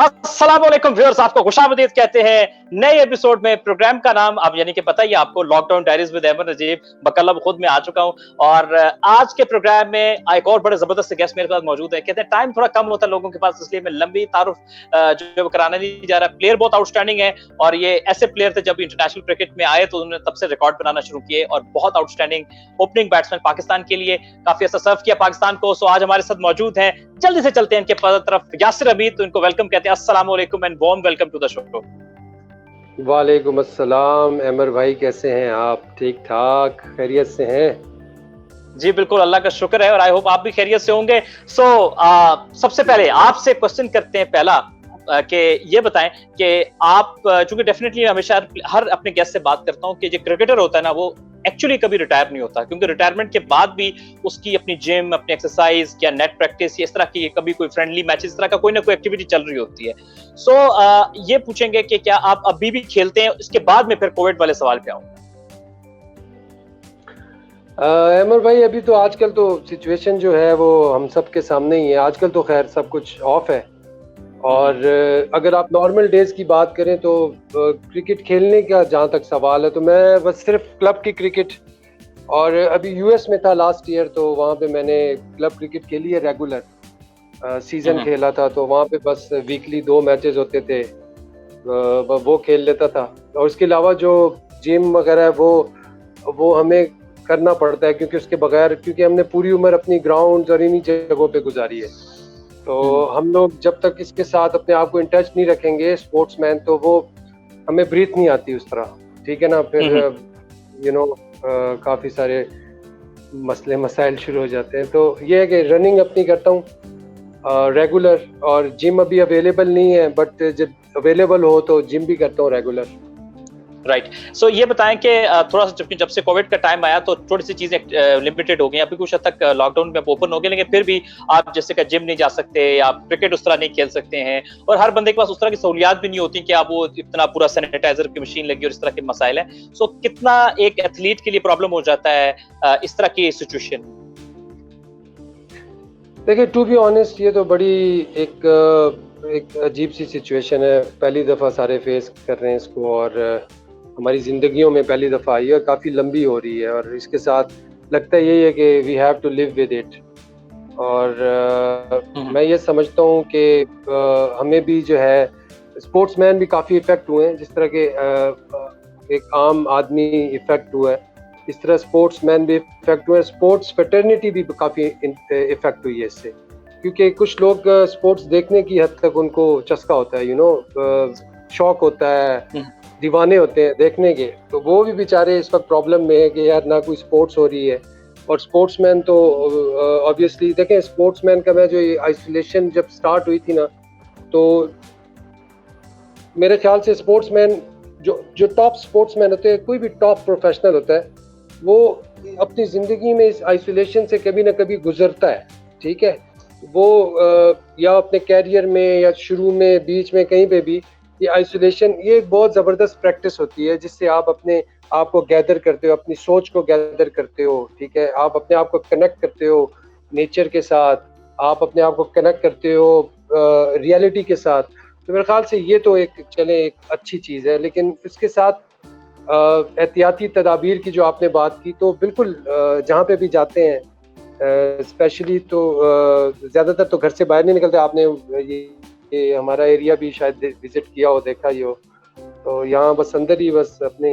अस्सलाम वालेकुम व्यूअर्स, आपको खुशामदीद कहते हैं नए एपिसोड में। प्रोग्राम का नाम अब यानी कि पता ही है आपको, lockdown diaries with Ahmed Najeeb. बकल्ला खुद में आ चुका हूं और आज के प्रोग्राम में एक और बड़े जबरदस्त गेस्ट मेरे पास मौजूद है। कहते हैं टाइम थोड़ा कम होता है लोगों के पास, इसलिए मैं लंबी तारुफ जो कराना नहीं जा रहा। प्लेयर बहुत आउटस्टैंडिंग है और ये ऐसे प्लेयर थे जब इंटरनेशनल क्रिकेट में आए तो उन्होंने तब से रिकॉर्ड बनाना शुरू किए और बहुत आउटस्टैंडिंग ओपनिंग बैट्समैन पाकिस्तान के लिए, काफी अच्छा सर्व किया पाकिस्तान को। सो आज हमारे साथ मौजूद हैं, जल्दी से चलते हैं इनके तरफ, यासिर अमीद। तो इनको वेलकम कहते हैं। अस्सलाम वालेकुम and warm welcome to the show. वालेकुम अस्सलाम अमर भाई, कैसे हैं आप? ठीक ठाक खैरियत से हैं? जी बिल्कुल, अल्लाह का शुक्र है और आई होप आप भी खैरियत से होंगे। सो सबसे पहले आपसे क्वेश्चन करते हैं पहला, कि ये बताएं कि आप, चूंकि डेफिनेटली हमेशा हर अपने गेस्ट से बात करता हूं कि जो क्रिकेटर होता है ना वो एक्चुअली कभी रिटायर नहीं होता, क्योंकि रिटायरमेंट के बाद भी उसकी अपनी जिम, अपनी एक्सरसाइज या नेट प्रैक्टिस, इस तरह की कभी कोई फ्रेंडली मैच, इस तरह का कोई ना कोई एक्टिविटी चल रही होती है। सो ये पूछेंगे कि क्या आप अभी भी खेलते हैं? इसके बाद में फिर कोविड वाले सवाल पे आऊंगा। अमर भाई, अभी तो आजकल तो सिचुएशन जो है वो हम सब के सामने ही है। आजकल तो खैर सब कुछ ऑफ है और अगर आप नॉर्मल डेज की बात करें तो क्रिकेट खेलने का जहाँ तक सवाल है तो मैं बस सिर्फ क्लब की क्रिकेट, और अभी यूएस में था लास्ट ईयर तो वहाँ पे मैंने क्लब क्रिकेट के लिए रेगुलर सीजन खेला था। तो वहाँ पे बस वीकली 2 मैचेस होते थे, वो खेल लेता था। और उसके अलावा जो जिम वगैरह है वो हमें करना पड़ता है, क्योंकि उसके बगैर, क्योंकि हमने पूरी उम्र अपनी ग्राउंड और इन्हीं जगहों पे गुजारी है। तो हम लोग जब तक इसके साथ अपने आप को इन टच नहीं रखेंगे स्पोर्ट्समैन, तो वो हमें ब्रीथ नहीं आती उस तरह, ठीक है ना। फिर काफ़ी सारे मसले मसाइल शुरू हो जाते हैं। तो ये है कि रनिंग अपनी करता हूँ रेगुलर, और जिम अभी अवेलेबल नहीं है, बट जब अवेलेबल हो तो जिम भी करता हूँ रेगुलर। राइट। सो ये बताएं कि थोड़ा सा जब से कोविड का टाइम आया तो थोड़ी सी चीजें लिमिटेड हो गई। अभी कुछ हद तक लॉकडाउन में ओपन हो गए, लेकिन फिर भी आप जैसे कि जिम नहीं जा सकते या क्रिकेट उस तरह नहीं खेल सकते हैं, और हर बंदे के पास उस तरह की सहूलियात भी नहीं होती कि आप वो इतना पूरा सैनिटाइजर की मशीन लगी और इस तरह के मसाइल हैं। सो कितना एक एथलीट के लिए प्रॉब्लम हो जाता है इस तरह की सिचुएशन? देखिए, टू बी ऑनेस्ट, ये तो बड़ी एक अजीब सी सिचुएशन है। पहली दफ़ा सारे फेस कर रहे हैं इसको, और हमारी ज़िंदगियों में पहली दफ़ा आई है, काफ़ी लंबी हो रही है, और इसके साथ लगता है यही है कि we have to live with it. और मैं ये समझता हूँ कि हमें भी जो है, स्पोर्ट्समैन भी काफ़ी इफ़ेक्ट हुए हैं, जिस तरह के एक आम आदमी इफ़ेक्ट हुआ है, इस तरह स्पोर्ट्समैन भी इफ़ेक्ट हुए हैं। स्पोर्ट्स फ्रेटर्निटी भी काफ़ी इफ़ेक्ट हुई है इससे, क्योंकि कुछ लोग स्पोर्ट्स देखने की हद तक उनको चस्का होता है, शौक होता है, दीवाने होते हैं देखने के। तो वो भी बेचारे इस वक्त प्रॉब्लम में है कि यार ना कोई स्पोर्ट्स हो रही है। और स्पोर्ट्समैन तो ऑब्वियसली देखें, स्पोर्ट्समैन का मैं जो आइसोलेशन जब स्टार्ट हुई थी ना, तो मेरे ख्याल से स्पोर्ट्समैन जो टॉप स्पोर्ट्समैन होते हैं, कोई भी टॉप प्रोफेशनल होता है, वो अपनी ज़िंदगी में इस आइसोलेशन से कभी ना कभी गुजरता है, ठीक है। वो या अपने कैरियर में या शुरू में, बीच में, कहीं पे भी, ये आइसोलेशन ये एक बहुत ज़बरदस्त प्रैक्टिस होती है, जिससे आप अपने आप को गैदर करते हो, अपनी सोच को गैदर करते हो, ठीक है। आप अपने आप को कनेक्ट करते हो नेचर के साथ, आप अपने आप को कनेक्ट करते हो रियलिटी के साथ। तो मेरे ख्याल से ये तो एक अच्छी चीज़ है। लेकिन इसके साथ एहतियाती तदाबीर की जो आपने बात की, तो बिल्कुल जहाँ पे भी जाते हैं स्पेशली, तो ज़्यादातर तो घर से बाहर नहीं निकलते। आपने ये हमारा एरिया भी शायद विजिट किया हो, देखा ही हो। तो यहाँ बस अंदर ही बस अपने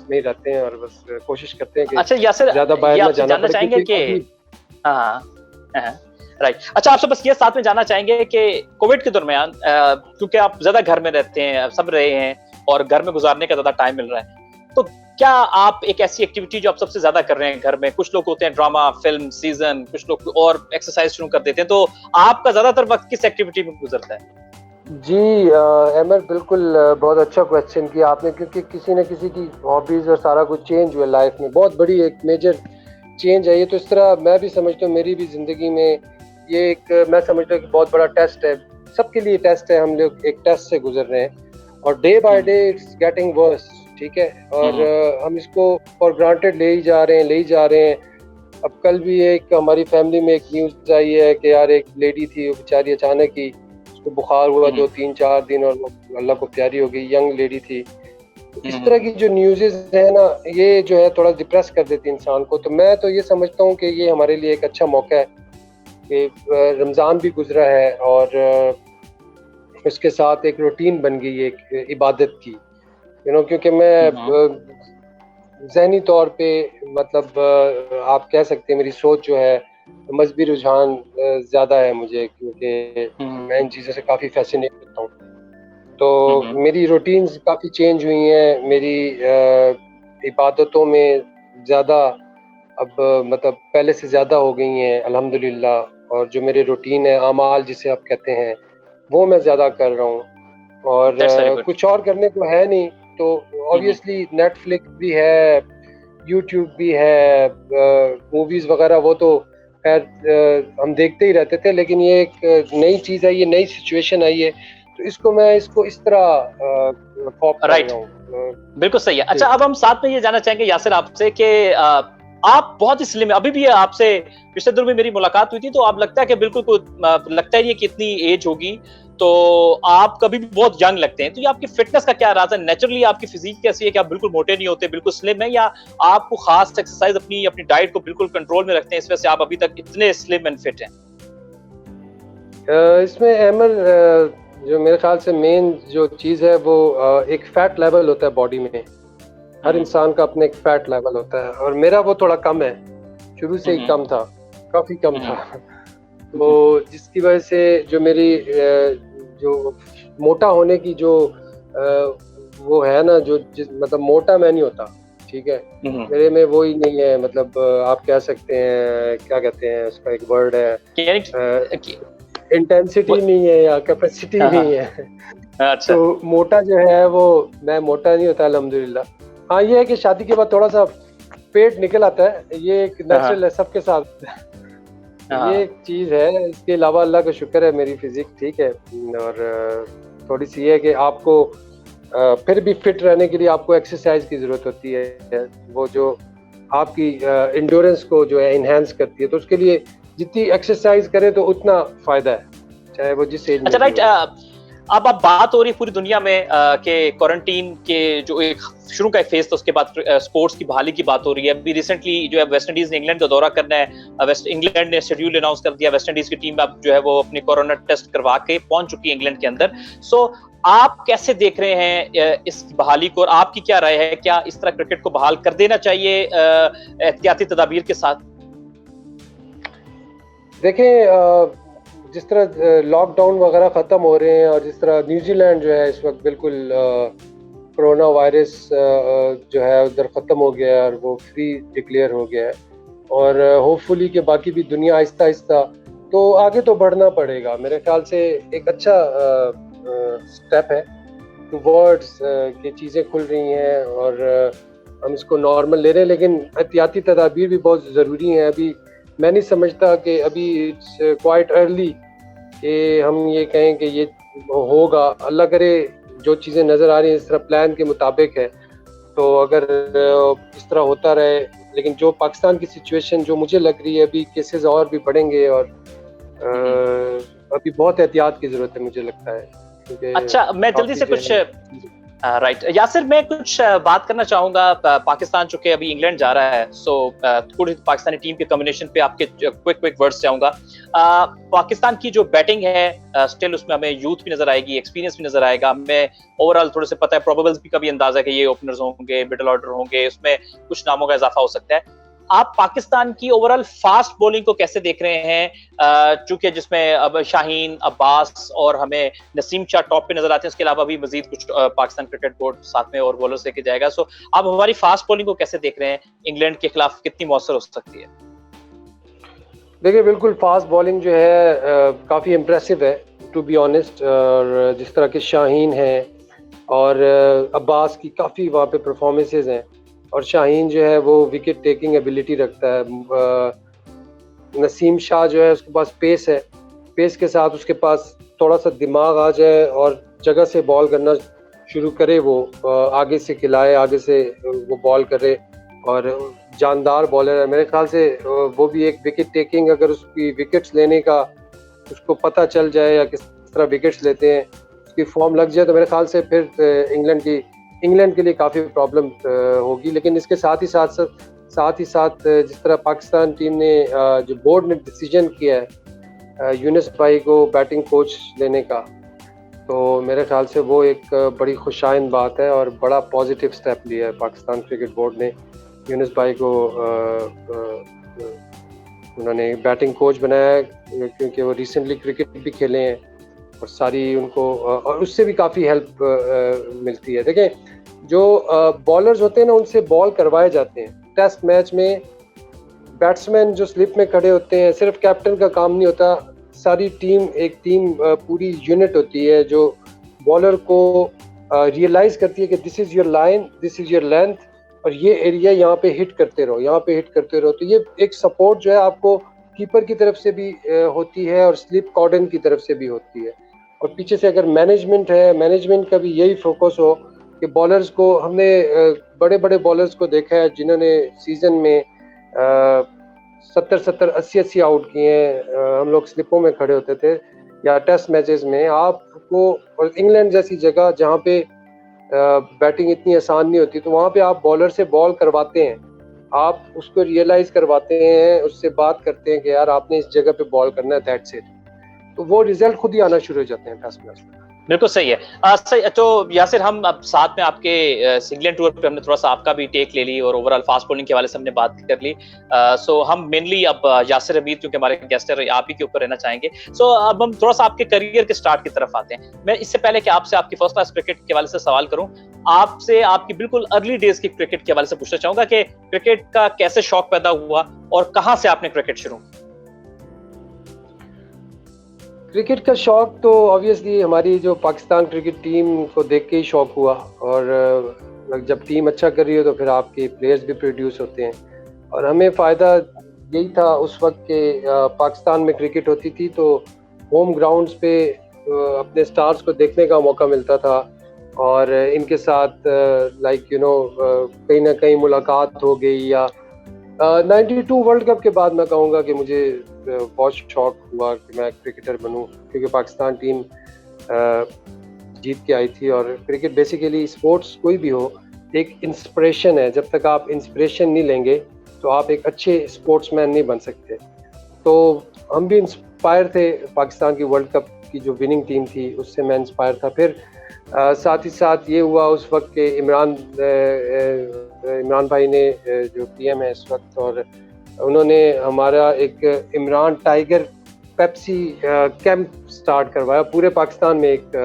में रहते हैं और बस कोशिश करते हैं कि अच्छा यासिर, ज़्यादा बाहर ना जाना पड़े। चाहेंगे कि राइट, अच्छा आपसे बस ये साथ में जानना चाहेंगे कि कोविड के दरमियान, क्योंकि आप ज्यादा घर में रहते हैं, सब रहे हैं और घर में गुजारने का ज्यादा टाइम मिल रहा है, तो क्या आप एक ऐसी एक्टिविटी जो आप सबसे ज्यादा कर रहे हैं घर में, कुछ लोग होते हैं ड्रामा, फिल्म, सीजन, कुछ लोग और एक्सरसाइज शुरू कर देते हैं, तो आपका ज्यादातर वक्त किस एक्टिविटी में गुजरता है? जी अमर, बिल्कुल बहुत अच्छा क्वेश्चन किया आपने, क्योंकि किसी न किसी की हॉबीज़ और सारा कुछ चेंज हुआ लाइफ में, बहुत बड़ी एक मेजर चेंज है ये। तो इस तरह मैं भी समझता हूँ, मेरी भी ज़िंदगी में ये एक, मैं समझता हूँ कि बहुत बड़ा टेस्ट है, सबके लिए टेस्ट है। हम लोग एक टेस्ट से गुजर रहे हैं और day by day it's getting worse, ठीक है। और हम इसको फॉर ग्रांटेड ले ही जा रहे हैं। अब कल भी एक हमारी फैमिली में एक न्यूज़ आई है कि यार एक लेडी थी, वो बेचारी अचानक ही उसको बुखार हुआ 2-3-4 दिन और वो अल्लाह को प्यारी हो गई, यंग लेडी थी। तो इस तरह की जो न्यूज़ेस है ना, ये जो है थोड़ा डिप्रेस कर देती है इंसान को। तो मैं तो ये समझता हूँ कि ये हमारे लिए एक अच्छा मौका है कि रमज़ान भी गुजरा है और उसके साथ एक रूटीन बन गई है एक इबादत की, क्योंकि मैं ज़हनी तौर पे मतलब आप कह सकते हैं मेरी सोच जो है मजहबी रुझान ज़्यादा है मुझे, क्योंकि मैं इन चीज़ों से काफ़ी फैसिनेट होता हूँ। तो मेरी रूटीन्स काफ़ी चेंज हुई हैं, मेरी इबादतों में ज़्यादा अब मतलब पहले से ज़्यादा हो गई हैं अल्हम्दुलिल्लाह। और जो मेरे रूटीन है, आमाल जिसे आप कहते हैं, वो मैं ज़्यादा कर रहा हूँ। और कुछ और करने को है नहीं, तो ऑब्वियसली नेटफ्लिक्स भी है, यूट्यूब भी है, मूवीज़ वगैरह वो तो खैर हम देखते ही रहते थे, लेकिन ये एक नई चीज़ है, ये नई सिचुएशन आई है, तो इसको इस तरह कॉप कर रहा हूँ। बिल्कुल सही है। अच्छा, अब हम साथ में ये जानना चाहेंगे यासिर आपसे कि आप बहुत ही स्लिम है। अभी भी आपसे पिछले दिनों में मेरी मुलाकात हुई थी, तो आप लगता है कि बिल्कुल लगता ही है कि इतनी एज होगी, तो आप कभी भी बहुत यंग लगते हैं। तो ये आपकी फिटनेस का क्या राज है? नेचुरली आपकी फिजिक कैसी है कि आप बिल्कुल मोटे नहीं होते, बिल्कुल स्लिम है, या आपको खास एक्सरसाइज अपनी डाइट को बिल्कुल कंट्रोल में रखते हैं, इस वजह से आप अभी तक इतने स्लिम एंड फिट हैं? इसमें अमल जो मेरे ख्याल से मेन जो चीज़ है वो एक फैट लेवल होता है बॉडी में। हर इंसान का अपना एक फैट लेवल होता है और मेरा वो थोड़ा कम है, शुरू से ही कम था, काफ़ी कम था। तो जिसकी वजह से जो मेरी जो मोटा होने की जो वो है ना, जो मतलब मोटा मैं नहीं होता, ठीक है, मेरे में वो ही नहीं है। मतलब आप कह सकते हैं, क्या कहते हैं उसका, एक वर्ड है, इंटेंसिटी नहीं है या कैपेसिटी नहीं है। अच्छा। तो मोटा जो है वो मैं मोटा नहीं होता अल्हम्दुलिल्लाह। हाँ, ये है कि शादी के बाद थोड़ा सा पेट निकल आता है, ये एक नेचुरल है सबके साथ। ये एक चीज़ है, इसके अलावा अल्लाह का शुक्र है मेरी फिजिक ठीक है। और थोड़ी सी है कि आपको फिर भी फिट रहने के लिए आपको एक्सरसाइज की ज़रूरत होती है, वो जो आपकी इंड्योरेंस को जो है इन्हेंस करती है। तो उसके लिए जितनी एक्सरसाइज करे तो उतना फ़ायदा है, चाहे वो जिस एज में। अच्छा, राइट। अब बात हो रही है पूरी दुनिया में कि क्वारंटीन के जो एक शुरू का एक फेज था, उसके बाद स्पोर्ट्स की बहाली की बात हो रही है। अभी रिसेंटली जो है वेस्ट इंडीज ने इंग्लैंड का दौरा करना है, वेस्ट इंग्लैंड ने शेड्यूल अनाउंस कर दिया। वेस्ट इंडीज की टीम अब जो है वो अपने कोरोना टेस्ट करवा के पहुंच चुकी है इंग्लैंड के अंदर। सो आप कैसे देख रहे हैं इस बहाली को, और आपकी क्या राय है? क्या इस तरह क्रिकेट को बहाल कर देना चाहिए एहतियाती तदाबीर के साथ? देखें, जिस तरह लॉकडाउन वगैरह ख़त्म हो रहे हैं और जिस तरह न्यूजीलैंड जो है इस वक्त बिल्कुल कोरोना वायरस जो है उधर ख़त्म हो गया है और वो फ्री डिक्लेयर हो गया है, और होपफुली कि बाकी भी दुनिया आहिस्ता आहिस्ता तो आगे तो बढ़ना पड़ेगा। मेरे ख्याल से एक अच्छा स्टेप है टुवर्ड्स कि चीज़ें खुल रही हैं और हम इसको नॉर्मल ले रहे हैं, लेकिन एहतियाती तदाबीर भी बहुत ज़रूरी हैं। अभी मैं नहीं समझता कि अभी इट्स क्वाइट अर्ली कि हम ये कहें कि ये होगा। अल्लाह करे जो चीज़ें नज़र आ रही हैं इस तरह प्लान के मुताबिक है, तो अगर इस तरह होता रहे। लेकिन जो पाकिस्तान की सिचुएशन जो मुझे लग रही है, अभी केसेस और भी बढ़ेंगे और अभी बहुत एहतियात की ज़रूरत है मुझे लगता है। अच्छा, मैं जल्दी से कुछ राइट यासिर, मैं कुछ बात करना चाहूंगा। पाकिस्तान चूंकि अभी इंग्लैंड जा रहा है, सो थोड़ी पाकिस्तानी टीम के कॉम्बिनेशन पे आपके क्विक वर्ड्स चाहूंगा। पाकिस्तान की जो बैटिंग है स्टिल उसमें हमें यूथ भी नजर आएगी, एक्सपीरियंस भी नजर आएगा। हमें ओवरऑल थोड़े से पता है, प्रोबेबल्स भी कभी अंदाजा है कि ये ओपनर्स होंगे, मिडिल ऑर्डर होंगे, उसमें कुछ नामों का इजाफा हो सकता है। आप पाकिस्तान की ओवरऑल फास्ट बॉलिंग को कैसे देख रहे हैं? चूंकि जिसमें अब शाहीन, अब्बास और हमें नसीम शाह टॉप पे नजर आते हैं, उसके अलावा भी मजीद कुछ पाकिस्तान क्रिकेट बोर्ड साथ में और बॉलर्स लेके जाएगा। सो आप हमारी फास्ट बॉलिंग को कैसे देख रहे हैं? इंग्लैंड के खिलाफ कितनी मौसर हो सकती है? देखिए, बिल्कुल फास्ट बॉलिंग जो है काफ़ी इम्प्रेसिव है टू बी ऑनेस्ट। और जिस तरह के शाहीन हैं और अब्बास की काफ़ी वहाँ पे परफॉर्मेंसेज हैं, और शाहीन जो है वो विकेट टेकिंग एबिलिटी रखता है। नसीम शाह जो है उसके पास पेस है, पेस के साथ उसके पास थोड़ा सा दिमाग आ जाए और जगह से बॉल करना शुरू करे, वो आगे से खिलाए, आगे से वो बॉल करे और जानदार बॉलर है। मेरे ख्याल से वो भी एक विकेट टेकिंग, अगर उसकी विकेट्स लेने का उसको पता चल जाए या किस 10-15 विकेट्स लेते हैं, उसकी फॉर्म लग जाए तो मेरे ख्याल से फिर इंग्लैंड के लिए काफ़ी प्रॉब्लम होगी। लेकिन इसके साथ ही साथ जिस तरह पाकिस्तान टीम ने जो बोर्ड ने डिसीजन किया है यूनुस भाई को बैटिंग कोच लेने का, तो मेरे ख्याल से वो एक बड़ी खुशाइंद बात है और बड़ा पॉजिटिव स्टेप लिया है पाकिस्तान क्रिकेट बोर्ड ने। यूनुस भाई को उन्होंने बैटिंग कोच बनाया है क्योंकि वो रिसेंटली क्रिकेट भी खेले हैं और सारी उनको और उससे भी काफ़ी हेल्प मिलती है। देखें, जो बॉलर्स होते हैं ना, उनसे बॉल करवाए जाते हैं। टेस्ट मैच में बैट्समैन जो स्लिप में खड़े होते हैं, सिर्फ कैप्टन का काम नहीं होता, सारी टीम एक टीम पूरी यूनिट होती है जो बॉलर को रियलाइज़ करती है कि this is your line, this is your length और ये एरिया यहाँ पे हिट करते रहो, यहाँ पे हिट करते रहो। तो ये एक सपोर्ट जो है आपको कीपर की तरफ से भी होती है और स्लिप कॉर्डन की तरफ से भी होती है। और पीछे से अगर मैनेजमेंट है, मैनेजमेंट का भी यही फोकस हो कि बॉलर्स को, हमने बड़े बड़े बॉलर्स को देखा है जिन्होंने सीज़न में 70-70, 80-80 आउट किए हैं। हम लोग स्लिपों में खड़े होते थे या टेस्ट मैचेस में आपको, और इंग्लैंड जैसी जगह जहाँ पे बैटिंग इतनी आसान नहीं होती, तो वहाँ पे आप बॉलर से बॉल करवाते हैं, आप उसको रियलाइज़ करवाते हैं, उससे बात करते हैं कि यार आपने इस जगह पे बॉल करना है, दैट्स इट। तो वो रिजल्ट खुद ही आना शुरू हो जाते हैं टेस्ट मैच में। बिल्कुल सही है। सही। तो यासिर, हम अब साथ में आपके इंग्लैंड टूर पे हमने थोड़ा सा आपका भी टेक ले ली और ओवरऑल फास्ट बॉलिंग के हवाले से हमने बात कर ली। सो हम मेनली अब यासिर हमीद, क्योंकि हमारे गेस्ट है, आप ही के ऊपर रहना चाहेंगे। सो अब हम थोड़ा सा आपके करियर के स्टार्ट की तरफ आते हैं। मैं इससे पहले कि आपसे आपकी फर्स्ट क्लास क्रिकेट के हवाले से सवाल करूं, आपसे आपकी बिल्कुल अर्ली डेज की क्रिकेट के हवाले से पूछना चाहूंगा कि क्रिकेट का कैसे शौक पैदा हुआ और कहां से आपने क्रिकेट शुरू? क्रिकेट का शौक तो ऑब्वियसली हमारी जो पाकिस्तान क्रिकेट टीम को देख के ही शौक हुआ, और जब टीम अच्छा कर रही हो तो फिर आपके प्लेयर्स भी प्रोड्यूस होते हैं। और हमें फ़ायदा यही था उस वक्त के पाकिस्तान में क्रिकेट होती थी तो होम ग्राउंड्स पे अपने स्टार्स को देखने का मौका मिलता था और इनके साथ कहीं ना कहीं मुलाकात हो गई। या 92 वर्ल्ड कप के बाद मैं कहूँगा कि मुझे बहुत शौक हुआ कि मैं क्रिकेटर बनूं, क्योंकि पाकिस्तान टीम जीत के आई थी। और क्रिकेट बेसिकली, स्पोर्ट्स कोई भी हो, एक इंस्पिरेशन है। जब तक आप इंस्पिरेशन नहीं लेंगे तो आप एक अच्छे स्पोर्ट्समैन नहीं बन सकते। तो हम भी इंस्पायर थे, पाकिस्तान की वर्ल्ड कप की जो विनिंग टीम थी उससे मैं इंस्पायर था। फिर साथ ही साथ ये हुआ उस वक्त के इमरान भाई ने जो पीएम है इस वक्त, और उन्होंने हमारा एक Imran tiger Pepsi camp start करवाया, पूरे पाकिस्तान में एक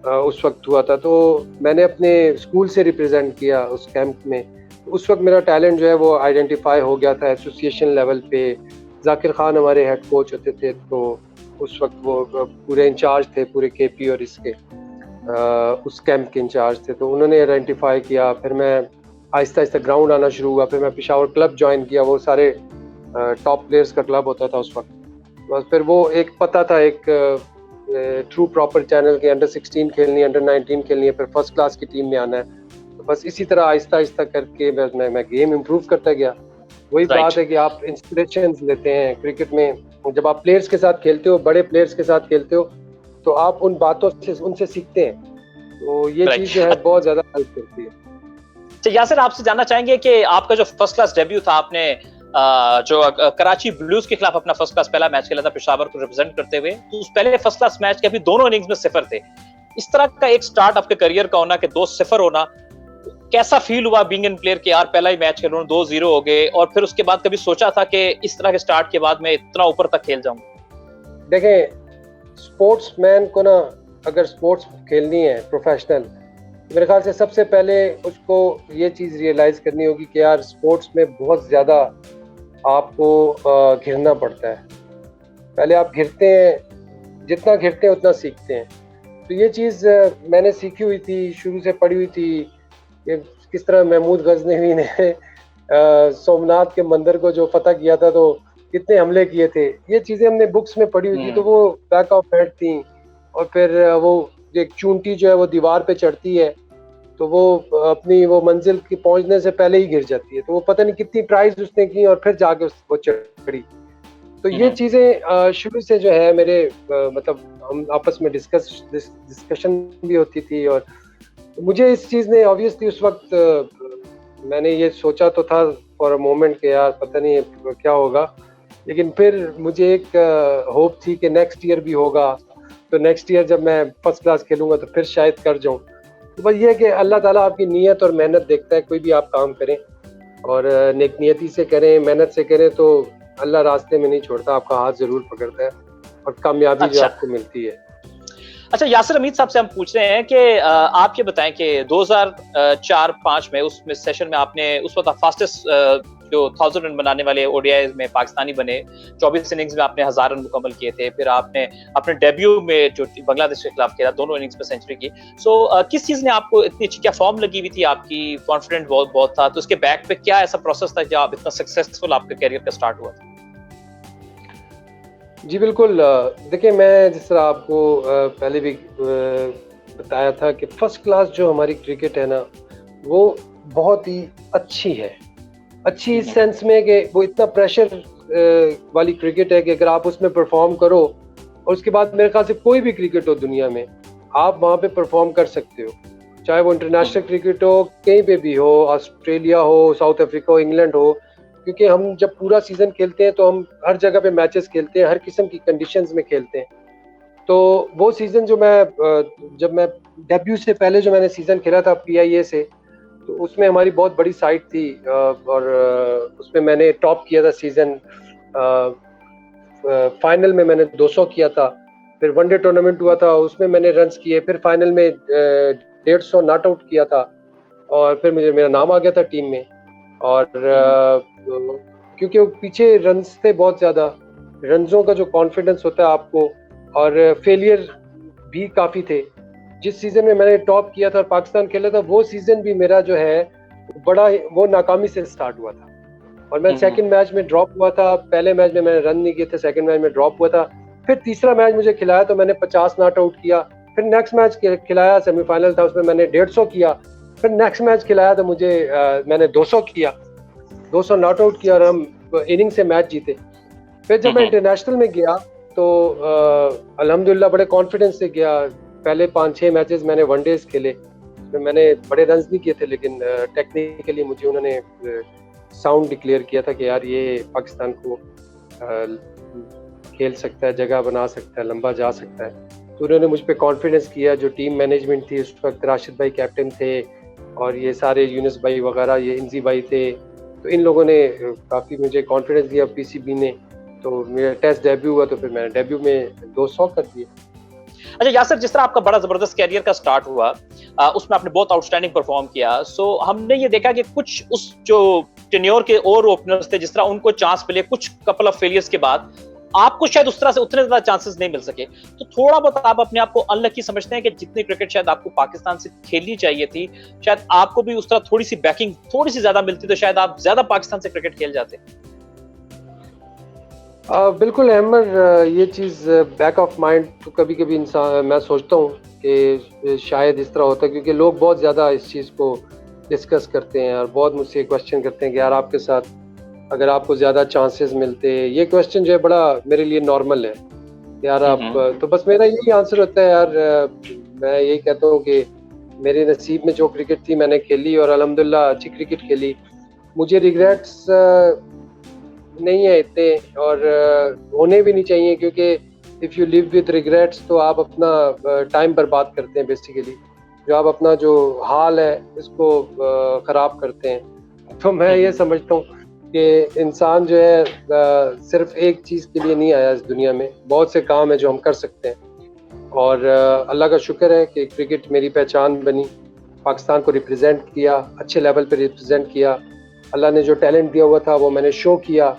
उस वक्त हुआ था। तो मैंने अपने स्कूल से रिप्रेजेंट किया उस कैंप में। उस वक्त मेरा टैलेंट जो है वो आइडेंटिफाई हो गया था एसोसिएशन लेवल पे। जाकिर खान हमारे हेड कोच होते थे, तो उस वक्त वो पूरे इंचार्ज थे, पूरे केपी और इसके उस कैंप के इंचार्ज थे। तो उन्होंने आइडेंटिफाई किया। फिर मैं आहिस्ता आहिस्ता ग्राउंड आना शुरू हुआ। फिर मैं पेशावर क्लब ज्वाइन किया, वो सारे टॉप प्लेयर्स का क्लब होता था उस वक्त। बस फिर वो एक पता था, एक ट्रू प्रॉपर चैनल के अंडर 16 खेलनी है, अंडर 19 खेलनी है, फिर फर्स्ट क्लास की टीम में आना है। तो बस इसी तरह आहिस्ता आहिस्ता करके मैं गेम इम्प्रूव करता गया। वही बात है कि आप इंस्पिरेशन लेते हैं क्रिकेट में। जब आप प्लेयर्स के साथ खेलते हो, बड़े प्लेयर्स के साथ खेलते हो, तो आप उन बातों से उनसे सीखते हैं। तो ये चीज़ जो है बहुत ज़्यादा हेल्प करती है। यासिर, आपसे जानना चाहेंगे कि आपका जो फर्स्ट क्लास डेब्यू था, आपने जो कराची ब्लूज के खिलाफ अपना फर्स्ट क्लास पहला मैच खेला था पेशावर को रिप्रेजेंट करते हुए, तो उस पहले फर्स्ट क्लास मैच के अभी दोनों इनिंग्स में 0 थे। इस तरह का एक स्टार्ट आपके करियर का होना कि 2-0 होना, कैसा फील हुआ बीइंग इन प्लेयर के यार पहला ही मैच खेलूं 2-0 हो गए, और फिर उसके बाद कभी सोचा था कि इस तरह के स्टार्ट के बाद मैं इतना ऊपर तक खेल जाऊंगा? देखें, स्पोर्ट्समैन को ना, अगर स्पोर्ट्स खेलनी है प्रोफेशनल, मेरे ख्याल से सबसे पहले उसको ये चीज़ रियलाइज़ करनी होगी कि यार स्पोर्ट्स में बहुत ज़्यादा आपको घिरना पड़ता है। पहले आप घिरते हैं, जितना घिरते हैं उतना सीखते हैं। तो ये चीज़ मैंने सीखी हुई थी, शुरू से पढ़ी हुई थी कि किस तरह महमूद गजनवी ने सोमनाथ के मंदिर को जो फतह किया था तो कितने हमले किए थे। ये चीज़ें हमने बुक्स में पढ़ी हुई थी, तो वो बैक ऑफ हेड थी। और फिर वो एक चूंटी जो है वो दीवार पे चढ़ती है, तो वो अपनी वो मंजिल की पहुंचने से पहले ही गिर जाती है। तो वो पता नहीं कितनी ट्राइज उसने की और फिर जाके वो चढ़ी। तो ये चीज़ें शुरू से जो है मेरे मतलब हम आपस में डिस्कशन भी होती थी। और मुझे इस चीज़ ने ऑब्वियसली उस वक्त मैंने ये सोचा तो था फॉर अ मोमेंट कि यार पता नहीं क्या होगा, लेकिन फिर मुझे एक होप थी कि नेक्स्ट ईयर भी होगा, तो नेक्स्ट ईयर जब मैं फर्स्ट क्लास खेलूंगा तो फिर शायद कर जाऊं। तो बस ये है कि अल्लाह ताला आपकी नीयत और मेहनत देखता है, कोई भी आप काम करें और नेक नियति से करें, मेहनत से करें तो अल्लाह रास्ते में नहीं छोड़ता, आपका हाथ जरूर पकड़ता है और कामयाबी जो अच्छा आपको मिलती है। अच्छा, यासिर हमीद साहब से हम पूछ रहे हैं कि आप ये बताएं कि 2004-5 में उस सेशन में आपने उस वक्त फास्टेस्ट जो 1000 रन बनाने वाले ओडीआई में पाकिस्तानी बने, 24 इनिंग्स में आपने 1000 रन मुकम्मल किए थे। फिर आपने अपने डेब्यू में जो बांग्लादेश के खिलाफ किया, दोनों इनिंग्स में सेंचुरी की। सो किस चीज ने आपको इतनी अच्छी, क्या फॉर्म लगी हुई थी आपकी, कॉन्फिडेंट बहुत था, तो उसके बैक पे क्या ऐसा प्रोसेस था जो आप इतना सक्सेसफुल आपके कैरियर का स्टार्ट हुआ था? जी बिल्कुल, देखिए मैं जिस तरह आपको पहले भी बताया था कि फर्स्ट क्लास जो हमारी क्रिकेट है ना, वो बहुत ही अच्छी है। अच्छी इस सेंस में कि वो इतना प्रेशर वाली क्रिकेट है कि अगर आप उसमें परफॉर्म करो और उसके बाद मेरे ख्याल से कोई भी क्रिकेट हो दुनिया में, आप वहाँ पे परफॉर्म कर सकते हो, चाहे वो इंटरनेशनल क्रिकेट हो, कहीं पे भी हो, ऑस्ट्रेलिया हो, साउथ अफ्रीका हो, इंग्लैंड हो। क्योंकि हम जब पूरा सीजन खेलते हैं तो हम हर जगह पे मैचेस खेलते हैं, हर किस्म की कंडीशंस में खेलते हैं। तो वो सीजन जो जब मैं डेब्यू से पहले जो मैंने सीजन खेला था पीआईए से, तो उसमें हमारी बहुत बड़ी साइड थी और उसमें मैंने टॉप किया था सीजन। फाइनल में मैंने 200 किया था। फिर वनडे टूर्नामेंट हुआ था, उसमें मैंने रन्स किए। फिर फाइनल में 150 नॉट आउट किया था और फिर मेरा नाम आ गया था टीम में। और क्योंकि वो पीछे रन्स थे बहुत ज़्यादा, रन्सों का जो कॉन्फिडेंस होता है आपको, और फेलियर भी काफ़ी थे। जिस सीज़न में मैंने टॉप किया था और पाकिस्तान खेला था, वो सीज़न भी मेरा जो है बड़ा वो नाकामी से स्टार्ट हुआ था। और मैं सेकंड मैच में ड्रॉप हुआ था। पहले मैच में मैंने रन नहीं किए थे, सेकंड मैच में ड्रॉप हुआ था। फिर तीसरा मैच मुझे खिलाया तो मैंने 50 नॉट आउट किया। फिर नेक्स्ट मैच खिलाया, सेमीफाइनल था, उसमें मैंने 150 किया। फिर नेक्स्ट मैच खिलाया तो मैंने 200 किया, 200 नॉट आउट किया और हम इनिंग से मैच जीते। फिर जब मैं इंटरनेशनल में गया तो अल्हम्दुलिल्लाह बड़े कॉन्फिडेंस से गया। पहले 5-6 मैचेस मैंने वनडेज खेले, तो मैंने बड़े रन्स नहीं किए थे, लेकिन टेक्निकली मुझे उन्होंने साउंड डिक्लेयर किया था कि यार ये पाकिस्तान को खेल सकता है, जगह बना सकता है, लंबा जा सकता है। तो उन्होंने मुझ पर कॉन्फिडेंस किया। जो टीम मैनेजमेंट थी उस वक्त, राशिद भाई कैप्टन थे और ये सारे यूनुस भाई वगैरह, ये इंजी भाई थे, तो इन लोगों ने काफ़ी मुझे कॉन्फिडेंस दिया पीसीबी ने। तो मेरा टेस्ट डेब्यू हुआ तो फिर मैंने डेब्यू में 200 कर दिए। अच्छा यासिर, जिस तरह आपका बड़ा जबरदस्त कैरियर का स्टार्ट हुआ, उसमें आपने बहुत आउटस्टैंडिंग परफॉर्म किया। सो हमने ये देखा कि कुछ उस जो टेन्योर के और ओपनर्स थे, जिस तरह उनको चांस मिले कुछ कपल ऑफ फेलियर्स के बाद, आपको शायद उस तरह से उतने ज्यादा चांसेस नहीं मिल सके। तो थोड़ा बहुत आप अपने आप को अनलकी समझते हैं कि जितनी क्रिकेट शायद आपको पाकिस्तान से खेलनी चाहिए थी, शायद आपको भी उस तरह थोड़ी सी बैकिंग थोड़ी सी ज्यादा मिलती तो शायद आप ज्यादा पाकिस्तान से क्रिकेट खेल जाते? बिल्कुल अहमद, ये चीज़ बैक ऑफ माइंड तो कभी कभी इंसान, मैं सोचता हूँ कि शायद इस तरह होता है, क्योंकि लोग बहुत ज़्यादा इस चीज़ को डिस्कस करते हैं और बहुत मुझसे क्वेश्चन करते हैं कि यार आपके साथ अगर आपको ज़्यादा चांसेस मिलते। ये क्वेश्चन जो है बड़ा मेरे लिए नॉर्मल है यार। आप तो बस मेरा यही आंसर होता है यार, मैं यही कहता हूँ कि मेरे नसीब में जो क्रिकेट थी मैंने खेली और अल्हम्दुलिल्लाह अच्छी क्रिकेट खेली। मुझे रिग्रेट्स नहीं है इतने, और होने भी नहीं चाहिए, क्योंकि if you live with regrets तो आप अपना टाइम बर्बाद करते हैं बेसिकली। जो आप अपना जो हाल है इसको ख़राब करते हैं। तो मैं ये समझता हूँ कि इंसान जो है सिर्फ एक चीज़ के लिए नहीं आया इस दुनिया में, बहुत से काम है जो हम कर सकते हैं। और अल्लाह का शुक्र है कि क्रिकेट मेरी पहचान बनी, पाकिस्तान को रिप्रेजेंट किया, अच्छे लेवल पे रिप्रेजेंट किया। अल्लाह ने जो टैलेंट दिया हुआ था वो मैंने शो किया,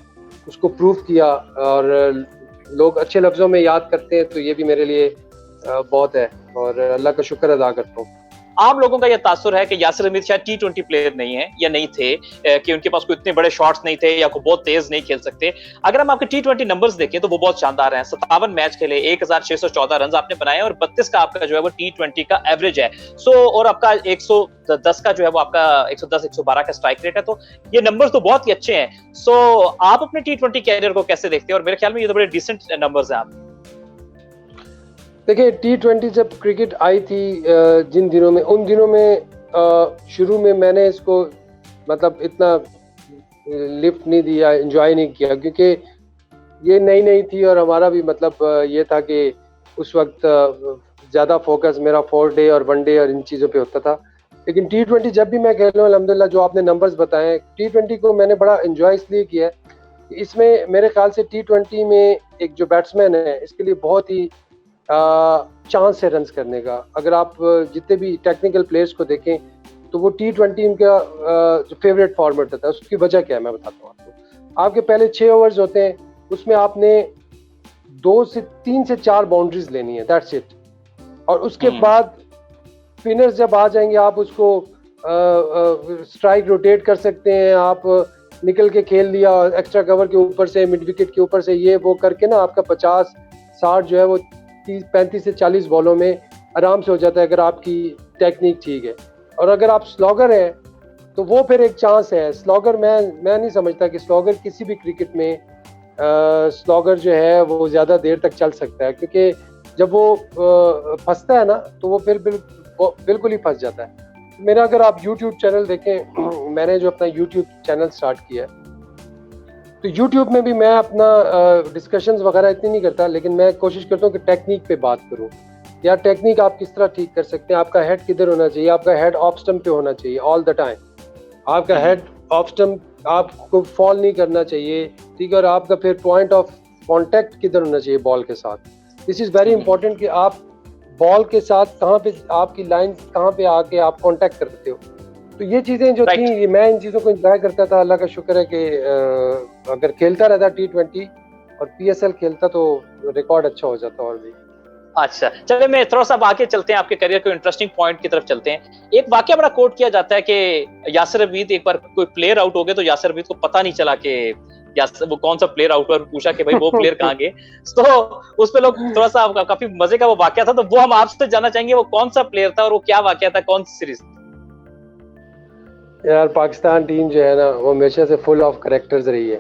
उसको प्रूव किया, और लोग अच्छे लफ्ज़ों में याद करते हैं तो ये भी मेरे लिए बहुत है, और अल्लाह का शुक्र अदा करता हूँ। आम लोगों का यह तासुर है कि यासिर हमीद शायद T20 प्लेयर नहीं है या नहीं थे, कि उनके पास कोई इतने बड़े शॉट्स नहीं थे या कोई बहुत तेज नहीं खेल सकते। अगर हम आपके T20 नंबर्स देखें तो वो बहुत शानदार हैं। 57 मैच खेले, 1614 रन आपने बनाए और 32 का आपका जो है वो T20 का एवरेज है। और आपका 110 का जो है वो आपका 110-112 का स्ट्राइक रेट है। तो ये नंबर्स तो बहुत ही अच्छे हैं। आप अपने T20 कैरियर को कैसे देखते हैं? और मेरे ख्याल में ये तो बड़े डिसेंट नंबर्स हैं आप। देखिए T20 जब क्रिकेट आई थी जिन दिनों में, उन दिनों में शुरू में मैंने इसको मतलब इतना लिफ्ट नहीं दिया, एंजॉय नहीं किया, क्योंकि ये नई नई थी और हमारा भी मतलब ये था कि उस वक्त ज़्यादा फोकस मेरा 4 डे और 1 डे और इन चीज़ों पे होता था। लेकिन T20 जब भी मैं खेल रहा हूँ अल्हम्दुलिल्लाह, जो आपने नंबर्स बताए, T20 को मैंने बड़ा एंजॉय इसलिए किया है, इसमें मेरे ख्याल से T20 में एक जो बैट्समैन है इसके लिए बहुत ही चांस है रन्स करने का। अगर आप जितने भी टेक्निकल प्लेयर्स को देखें तो वो T20 उनका जो फेवरेट फॉर्मेट होता है, उसकी वजह क्या है मैं बताता हूँ आपको। आपके पहले 6 ओवर्स होते हैं, उसमें आपने 3 से 4 बाउंड्रीज लेनी है, दैट्स इट। और उसके बाद स्पिनर्स जब आ जाएंगे आप उसको स्ट्राइक रोटेट कर सकते हैं, आप निकल के खेल लिया एक्स्ट्रा कवर के ऊपर से, मिड विकेट के ऊपर से, ये वो करके ना आपका 50-60 जो है वो 35 से 40 बॉलों में आराम से हो जाता है, अगर आपकी टेक्निक ठीक है। और अगर आप स्लॉगर हैं तो वो फिर एक चांस है। स्लॉगर मैं नहीं समझता कि स्लॉगर किसी भी क्रिकेट में स्लॉगर जो है वो ज़्यादा देर तक चल सकता है, क्योंकि जब वो फंसता है ना तो वो फिर बिल्कुल ही फंस जाता है। मेरा अगर आप YouTube चैनल देखें, मैंने जो अपना YouTube चैनल स्टार्ट किया है, तो YouTube में भी मैं अपना डिस्कशंस वगैरह इतनी नहीं करता, लेकिन मैं कोशिश करता हूँ कि टेक्निक पे बात करूँ, या टेक्निक आप किस तरह ठीक कर सकते हैं, आपका हेड किधर होना चाहिए, आपका हेड ऑफ स्टंप पे होना चाहिए ऑल द टाइम, आपका हेड ऑफ स्टंप, आपको फॉल नहीं करना चाहिए, ठीक है, और आपका फिर पॉइंट ऑफ कॉन्टेक्ट किधर होना चाहिए बॉल के साथ। दिस इज़ वेरी इंपॉर्टेंट कि आप बॉल के साथ कहाँ पे, आपकी लाइन कहाँ पे आके आप कांटेक्ट करते हो। तो ये चीज़ें जो थी, मैं इन चीज़ों को एंजॉय करता था। अल्लाह का शुक्र है कि अगर खेलता रहता T20 और PSL खेलता तो रिकॉर्ड अच्छा हो जाता और भी। अच्छा, चलिए मैं थोड़ा सा आगे चलते हैं, आपके करियर के इंटरेस्टिंग पॉइंट की तरफ चलते हैं। एक वाकया बड़ा कोट किया जाता है कि यासिर हमीद, एक बार कोई प्लेयर आउट हो गए तो यासिर हमीद को पता नहीं चला कि वो कौन सा प्लेयर आउट हुआ, पूछा कि भाई वो प्लेयर कहाँ गए। तो उस पे लोग थोड़ा सा काफी मजे का वो वाकया था, तो वो हम आपसे जानना चाहेंगे वो कौन सा प्लेयर था और वो क्या वाकया था, कौन सी सीरीज? यार पाकिस्तान टीम जो है ना वो हमेशा से फुल ऑफ कैरेक्टर्स रही है,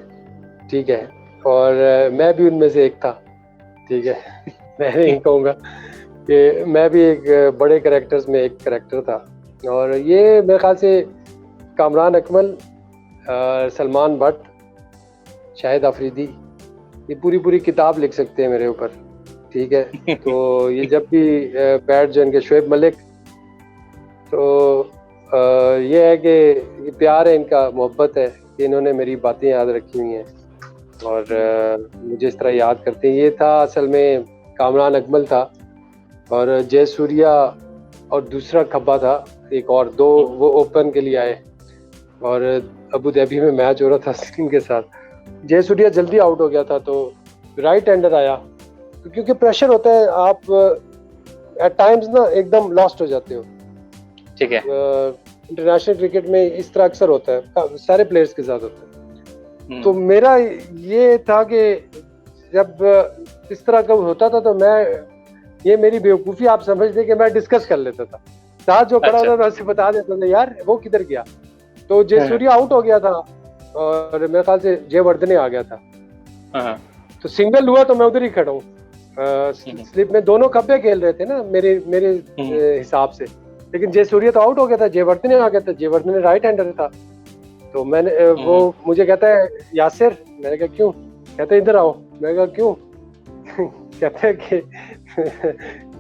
ठीक है, और मैं भी उनमें से एक था, ठीक है। मैं नहीं कहूँगा कि मैं भी एक बड़े कैरेक्टर्स में एक कैरेक्टर था, और ये मेरे ख्याल से कामरान अकमल, सलमान भट्ट, शाहिद अफरीदी, ये पूरी किताब लिख सकते हैं मेरे ऊपर, ठीक है। तो ये जब भी बैट जो इनके शोएब मलिक, तो ये है कि ये प्यार है इनका, मोहब्बत है कि इन्होंने मेरी बातें याद रखी हुई हैं और मुझे इस तरह याद करते हैं। ये था असल में कामरान अकमल था, और जयसूर्या और दूसरा खब्बा था एक और, दो वो ओपन के लिए आए और अबू धाबी में मैच हो रहा था सिक्किम के साथ। जयसूर्या जल्दी आउट हो गया था तो राइट हैंडर आया, तो क्योंकि प्रेशर होता है आप एट टाइम्स ना एकदम लॉस्ट हो जाते हो, ठीक है। इंटरनेशनल क्रिकेट में इस तरह अक्सर होता है, सारे प्लेयर्स के साथ होता है। तो मेरा ये था कि जब इस तरह का होता था तो मैं, ये मेरी बेवकूफ़ी आप समझ लें कि मैं डिस्कस कर लेता था, साथ जो खड़ा होता था उसे बता देता था यार वो किधर गया। तो जयसूर्या आउट हो गया था और मेरे ख्याल से जयवर्धने आ गया था, तो सिंगल हुआ तो मैं उधर ही खड़ा हूँ, स्लिप में दोनों खब्बे खेल रहे थे ना मेरे हिसाब से, लेकिन जयसूर्या तो आउट हो गया था, जयवर्धने आ गया था, जयवर्धने राइट हैंडर था। तो मैंने वो मुझे कहता है यासिर, मैंने कहा क्यों, कहते इधर आओ, मैंने कहा क्यों, कहते हैं कि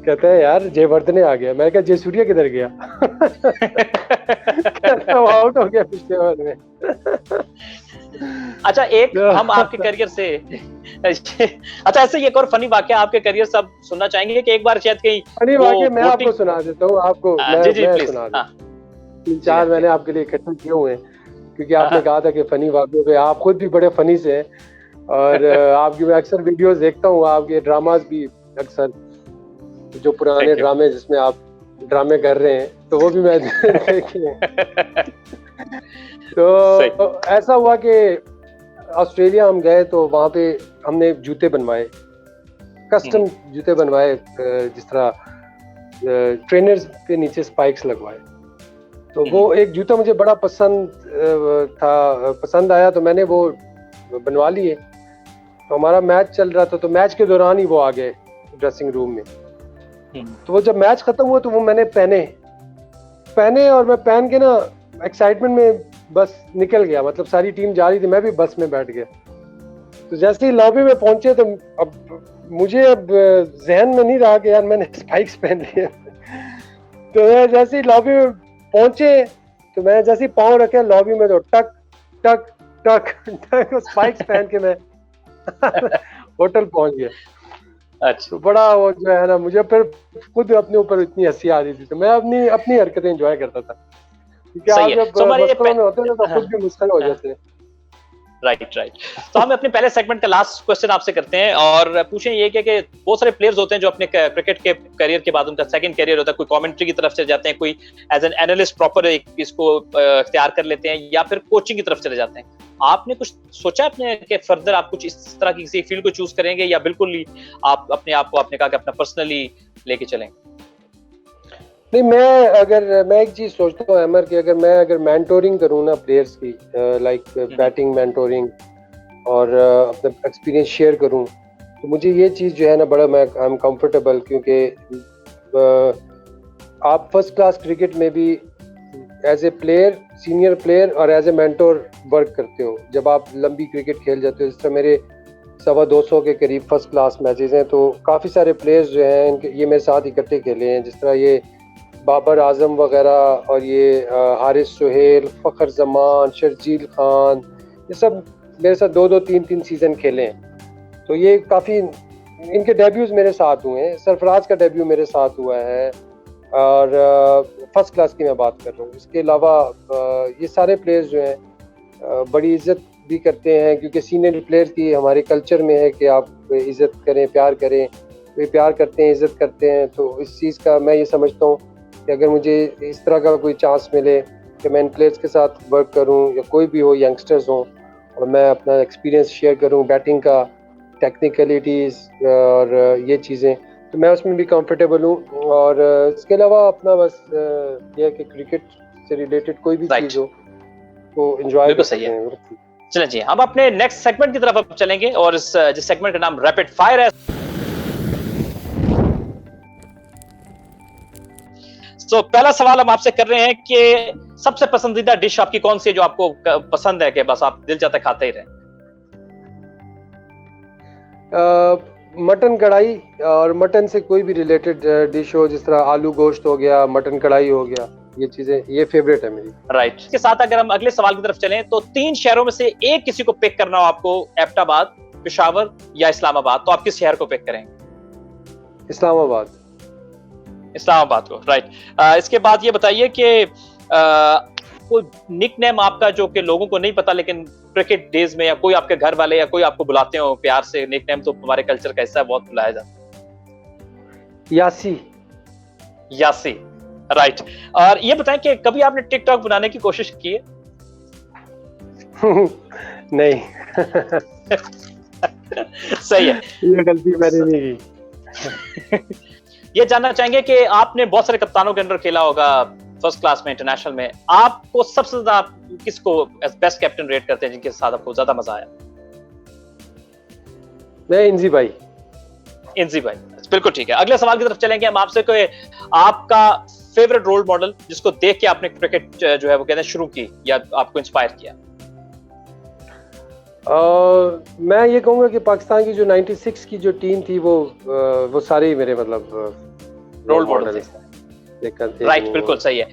कहता है यार जयवर्धने आ गया। मैंने कहा जयसूर्या किधर गया? कहता वो आउट हो गया पिछले ओवर में। अच्छा, एक हम आपके करियर से अच्छा ऐसे एक और फनी वाकया आपके करियर सब सुनना चाहेंगे कि एक बार शायद कहीं फनी वाकया मैं आपको सुना देता हूँ, आपको मैं सुना देता हूँ। 3-4 मैंने आपके लिए इकट्ठे किए हुए हैं, क्योंकि आपने कहा था कि फनी वाकयों पे आप खुद भी बड़े फनी से हैं, और आपकी मैं अक्सर वीडियोस देखता हूँ, आपके ड्रामास भी अक्सर, जो पुराने ड्रामे जिसमें आप ड्रामे कर रहे हैं, तो वो भी मैं देखे हैं। तो ऐसा हुआ कि ऑस्ट्रेलिया हम गए तो वहाँ पे हमने जूते बनवाए, कस्टम जूते बनवाए, जिस तरह ट्रेनर्स के नीचे स्पाइक्स लगवाए। तो वो एक जूता मुझे बड़ा पसंद आया, तो मैंने वो बनवा लिए। तो हमारा मैच चल रहा था, तो मैच के दौरान ही वो आ गए ड्रेसिंग रूम में, तो वो जब मैच खत्म हुआ तो वो मैंने पहने और मैं पहन के ना एक्साइटमेंट में बस निकल गया, मतलब सारी टीम जा रही थी, मैं भी बस में बैठ गया। तो जैसे ही लॉबी में पहुंचे तो अब मुझे जहन में नहीं रहा कि यार मैंने स्पाइक्स पहन लिए। तो मैं जैसे ही लॉबी में पहुंचे तो मैं जैसे ही पाँव रखे लॉबी में तो टक टक टक टक स्पाइक्स पहन के मैं होटल पहुंच गया। अच्छा, तो बड़ा वो जो है ना, मुझे फिर खुद अपने ऊपर इतनी हंसी आ रही थी, तो मैं अपनी हरकतें एंजॉय करता था, क्योंकि आप जब मस्कुरा में होते हैं तो खुद भी मुस्कुरा हो जाते हैं। राइट। तो हम अपने पहले सेगमेंट का लास्ट क्वेश्चन आपसे करते हैं और पूछें ये कि बहुत सारे प्लेयर्स होते हैं जो अपने क्रिकेट के करियर के बाद उनका सेकंड करियर होता है, कोई कमेंट्री की तरफ चले जाते हैं, कोई एज एन एनालिस्ट प्रॉपर इसको इख्तियार कर लेते हैं, या फिर कोचिंग की तरफ चले जाते हैं। आपने कुछ सोचा अपने के फर्दर आप कुछ इस तरह की किसी फील्ड को चूज करेंगे, या बिल्कुल ही आप अपने आप को आपने कहा कि अपना पर्सनली लेके चलेंगे? नहीं, मैं एक चीज सोचता हूँ अमर कि अगर मेंटोरिंग करूँ ना प्लेयर्स की, लाइक बैटिंग मेंटोरिंग और अपना एक्सपीरियंस शेयर करूँ, तो मुझे ये चीज़ जो है ना बड़ा मैं आई एम कंफर्टेबल, क्योंकि आप फर्स्ट क्लास क्रिकेट में भी as a player, senior player और एज ए मेंटोर वर्क करते हो। जब आप लंबी क्रिकेट खेल जाते हो, जिस तरह मेरे 250 के करीब फर्स्ट क्लास मैचेस हैं, तो काफ़ी सारे प्लेयर्स जो हैं ये मेरे साथ इकट्ठे खेले हैं, जिस तरह ये बाबर आजम वगैरह और ये हारिस सुहेल, फ़खर जमान, शर्जील खान, ये सब मेरे साथ 2-2, 3-3 सीज़न खेले हैं। तो ये काफ़ी इनके डेब्यूज़ मेरे साथ हुए हैं। सरफराज का डेब्यू मेरे साथ हुआ है, और फर्स्ट क्लास की मैं बात कर रहा हूँ। इसके अलावा ये सारे प्लेयर्स जो हैं बड़ी इज़्ज़त भी करते हैं, क्योंकि सीनियर प्लेयर की हमारे कल्चर में है कि आप इज़्ज़त करें, प्यार करें। वे प्यार करते हैं, इज़्ज़त करते हैं। तो इस चीज़ का मैं ये समझता हूँ कि अगर मुझे इस तरह का कोई चांस मिले कि मैं इन प्लेयर्स के साथ वर्क करूं, या कोई भी हो, यंगस्टर्स हों, और मैं अपना एक्सपीरियंस शेयर करूं, बैटिंग का, टेक्निकलिटीज़ और ये चीज़ें, तो मैं उसमें भी कंफर्टेबल हूं। और इसके अलावा अपना बस ये है कि क्रिकेट से रिलेटेड कोई भी चीज़ हो तो एंजॉय कर सकते हैं। चलें जी, हम अपने नेक्स्ट सेगमेंट की तरफ अब चलेंगे, और जिस सेगमेंट का नाम रैपिड फायर है। तो पहला सवाल हम आपसे कर रहे हैं कि सबसे पसंदीदा डिश आपकी कौन सी है, जो आपको पसंद है कि बस आप दिल चाहता खाते ही रहे? मटन कढ़ाई, और मटन से कोई भी रिलेटेड डिश हो, जिस तरह आलू गोश्त हो गया, मटन कढ़ाई हो गया, ये चीजें, ये फेवरेट है मेरी। राइट। इसके साथ अगर हम अगले सवाल की तरफ चलें, तो 3 शहरों में से एक किसी को पिक करना हो आपको, एबटाबाद, पेशावर या इस्लामाबाद, तो आप किस शहर को पिक करेंगे? इस्लामाबाद को, राइट। इसके बाद ये बताइए कि कोई निकनेम आपका जो कि लोगों को नहीं पता, लेकिन क्रिकेट डेज में या कोई आपके घर वाले या कोई आपको बुलाते हो प्यार से, निकनेम तो हमारे कल्चर का हिस्सा है, बहुत बुलाया जाता है। यासी, राइट। और ये बताएं कि कभी आपने टिकटॉक बनाने की कोशिश की है? नहीं। सही है, ये गलती मैंने नहीं की। ये जानना चाहेंगे कि आपने बहुत सारे कप्तानों के अंदर खेला होगा, फर्स्ट क्लास में, इंटरनेशनल में, आपको सबसे ज्यादा किसको बेस्ट कैप्टन रेट करते हैं, जिनके साथ आपको ज्यादा मजा आया? मैं इंजी भाई, बिल्कुल ठीक है। अगले सवाल की तरफ चलेंगे हम आपसे, कोई आपका फेवरेट रोल मॉडल जिसको देख के आपने क्रिकेट जो है वो कहते हैं शुरू की या आपको इंस्पायर किया? मैं ये कहूँगा कि पाकिस्तान की जो 96 की जो टीम थी वो सारे ही मेरे मतलब रोल मॉडल थे। राइट, बिल्कुल सही है।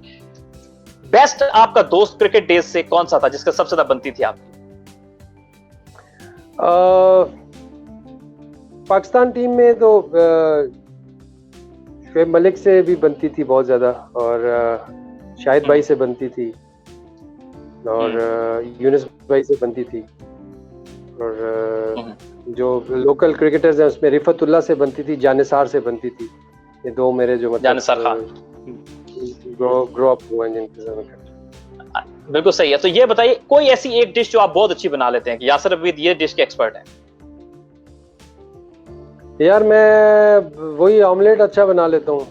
बेस्ट आपका दोस्त क्रिकेट डेज से कौन सा था जिसका सबसे ज्यादा बनती थी आपकी? पाकिस्तान टीम में तो शुएब मलिक से भी बनती थी बहुत ज्यादा, और शाहिद भाई से बनती थी, और यूनुस भाई से बनती थी, और जो लोकल क्रिकेटर्स हैं उसमें रिफतुल्लाह से बनती थी, जानिसार से बनती थी। ये दो मेरे जो मतलब जानिसार खान ग्रो अप हुए हैं जिनके साथ। बिल्कुल सही है। तो ये बताइए कोई ऐसी एक डिश जो आप बहुत अच्छी बना लेते हैं कि यासर अबीद ये डिश के एक्सपर्ट हैं? यार मैं वही ऑमलेट अच्छा बना लेता हूँ,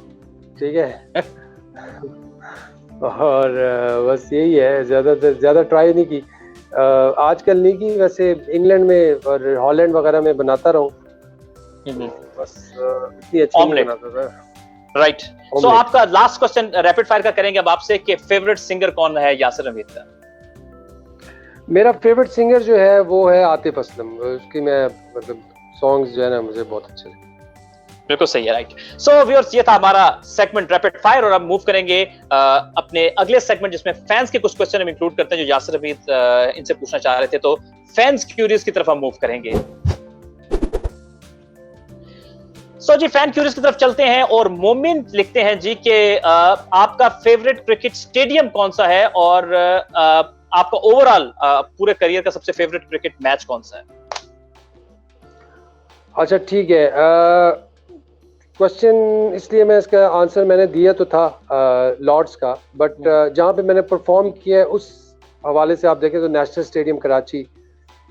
ठीक है। और बस यही है, ज्यादा ट्राई नहीं की आजकल, नहीं की। वैसे इंग्लैंड में और हॉलैंड वगैरह में बनाता रहूं, बस इतनी अच्छी नहीं बनाता था। राइट। सो आपका लास्ट क्वेश्चन रैपिड फायर का करेंगे अब आपसे कि फेवरेट सिंगर कौन है यासिर हमीद का? मेरा फेवरेट सिंगर जो है वो है आतिफ असलम। उसकी मैं मतलब सॉन्ग्स जो है ना मुझे बहुत अच्छे लगते हैं। बिल्कुल सही है, राइट। सो व्यूअर्स, ये था हमारा सेगमेंट रैपिड फायर और अब मूव करेंगे अपने अगले सेगमेंट जिसमें फैंस के कुछ क्वेश्चन हम इंक्लूड करते हैं जो यासिर हमीद इनसे पूछना चाह रहे थे। तो फैंस क्यूरियस की तरफ हम मूव करेंगे। सो जी, फैन क्यूरियस की तरफ चलते हैं और मोमिन लिखते हैं जी कि आपका फेवरेट क्रिकेट स्टेडियम कौन सा है और आपका ओवरऑल पूरे करियर का सबसे फेवरेट क्रिकेट मैच कौन सा है? अच्छा ठीक है, क्वेश्चन इसलिए मैं इसका आंसर मैंने दिया तो था लॉर्ड्स का, बट जहाँ पे मैंने परफॉर्म किया है उस हवाले से आप देखें तो नेशनल स्टेडियम कराची,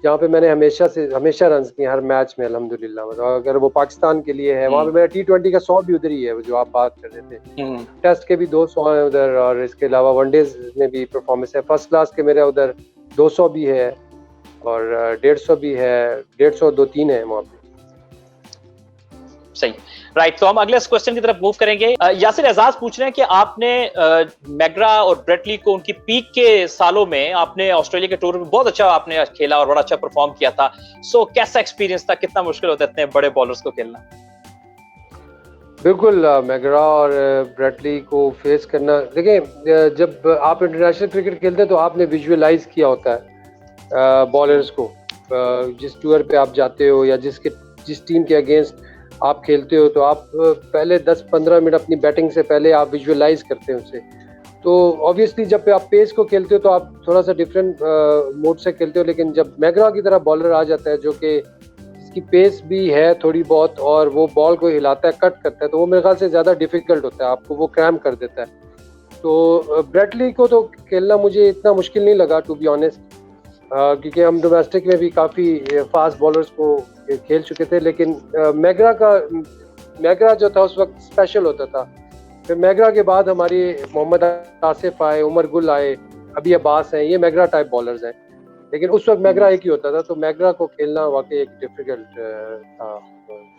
जहाँ पे मैंने हमेशा रन किए हर मैच में अल्हम्दुलिल्लाह। मतलब अगर वो पाकिस्तान के लिए है, वहाँ पे मेरा T20 का 100 भी उधर ही है जो आप बात कर रहे थे। टेस्ट के भी 200 हैं उधर और इसके अलावा वनडेज में भी परफॉर्मेंस है। फर्स्ट क्लास के मेरे उधर 200 भी है और 150 भी है, 150 2-3 है वहाँ पे। सही, राइट। तो हम अगले क्वेश्चन की तरफ मूव करेंगे। यासिर एजाज पूछ रहे हैं कि आपने मैग्रा और ब्रेटली को उनकी पीक के सालों में आपने ऑस्ट्रेलिया के टूर में बहुत अच्छा आपने खेला और बड़ा अच्छा परफॉर्म किया था। सो कैसा एक्सपीरियंस था, कितना मुश्किल होता है इतने बड़े बॉलर्स को खेलना? बिल्कुल, मैग्रा और ब्रेटली को फेस करना, देखिए जब आप इंटरनेशनल क्रिकेट खेलते हैं तो आपने विजुअलाइज किया होता है बॉलर्स को, जिस टूर पे आप जाते हो या जिस टीम के अगेंस्ट आप खेलते हो तो आप पहले 10-15 मिनट अपनी बैटिंग से पहले आप विजुअलाइज करते हैं उसे। तो ऑब्वियसली जब पे आप पेस को खेलते हो तो आप थोड़ा सा डिफरेंट मोड से खेलते हो, लेकिन जब मैग्रा की तरह बॉलर आ जाता है जो कि जिसकी पेस भी है थोड़ी बहुत और वो बॉल को हिलाता है, कट करता है, तो वो मेरे ख्याल से ज़्यादा डिफिकल्ट होता है, आपको वो क्रैम कर देता है। तो ब्रेटली को तो खेलना मुझे इतना मुश्किल नहीं लगा टू बी ऑनेस्ट, क्योंकि हम डोमेस्टिक में भी काफ़ी फास्ट बॉलर्स को खेल चुके थे, लेकिन मैग्रा जो था उस वक्त स्पेशल होता था। फिर मैग्रा के बाद हमारी मोहम्मद आसिफ आए, उमर गुल आए, अभी अब्बास हैं, ये मैग्रा टाइप बॉलर्स हैं, लेकिन उस वक्त मैग्रा एक ही होता था, तो मैग्रा को खेलना वाकई एक डिफिकल्ट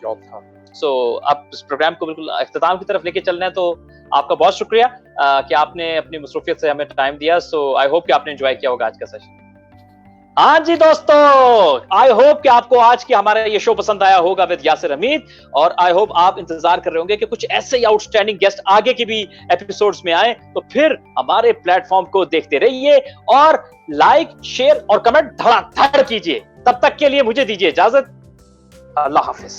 जॉब था। सो अब इस प्रोग्राम को बिल्कुल इख्तिताम की तरफ लेके चलना है, तो आपका बहुत शुक्रिया कि आपने अपनी मसरूफियत से हमें टाइम दिया। सो आई होप कि आपने एंजॉय किया होगा आज का सेशन। हाँ जी दोस्तों, आई होप कि आपको आज की हमारा ये शो पसंद आया होगा विद यासिर हमीद, और आई होप आप इंतजार कर रहे होंगे कि कुछ ऐसे ही आउटस्टैंडिंग गेस्ट आगे की भी एपिसोड्स में आए। तो फिर हमारे प्लेटफॉर्म को देखते रहिए और लाइक, शेयर और कमेंट धड़ाधड़ कीजिए। तब तक के लिए मुझे दीजिए इजाजत। अल्लाह हाफिज।